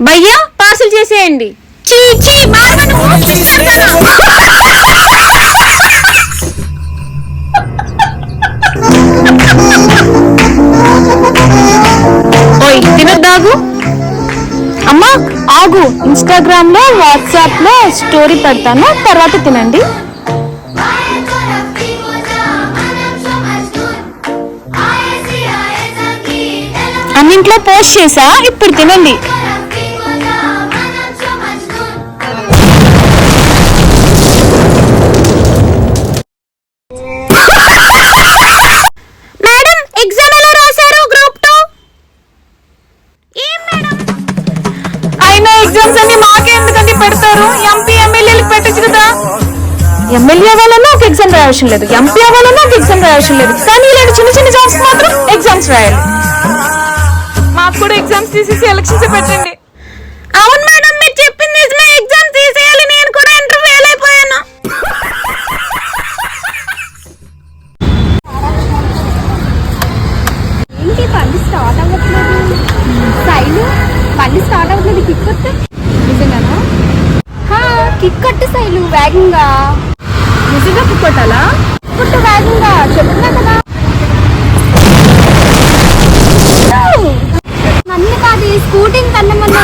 భయ్యా పార్సల్ చేసేయండి. ఓయ్ తినద్దాగు. అమ్మా ఆగు, ఇన్స్టాగ్రామ్ లో వాట్సాప్ లో స్టోరీ పెడతాను, తర్వాత తినండి. అన్నింట్లో పోస్ట్ చేసా, ఇప్పుడు తినండి. మేడం ఎగ్జామ్ ఎలా రాశారు? గ్రూప్ 2 ఏం మేడం? అయినా ఎగ్జామ్స్ అన్ని మాకే ఎందుకండి పెడతారు? ఎంపీ ఎమ్మెల్యేలకు పెట్టచ్చు కదా. ఎమ్మెల్యే అవ్వాలన్నా ఒక ఎగ్జామ్ రాయవలసిన లేదు, ఎంపీ అవ్వాలన్నా ఒక ఎగ్జామ్ రాయవలసిన లేదు, కానీ ఇలాంటి చిన్న చిన్న జాబ్స్ మాత్రం ఎగ్జామ్స్ రాయాలి. మాకు కూడా ఎగ్జామ్స్ తీసేసి ఎలక్షన్స్ పెట్టండి. అవును మేడం, మీరు చెప్పింది నిజమే, ఎగ్జామ్ తీసేయాలి. నేను కూడా ఇంటర్ ఫెయిల్ అయిపోయాను. ఏంటి బండి స్టార్ట్ అవ్వట్లేదు? శైలు బండి స్టార్ట్ అవ్వట్లేదు, కిక్ కొట్టు. నిజంగానా? కిక్ కొట్టు శైలు, వేగంగా. నిజంగా కిక్ కొట్టాలా? కొట్టు వేగంగా, చెప్తున్నా కదా. నన్ను కాదు, స్కూటీని కన్నమన్నా.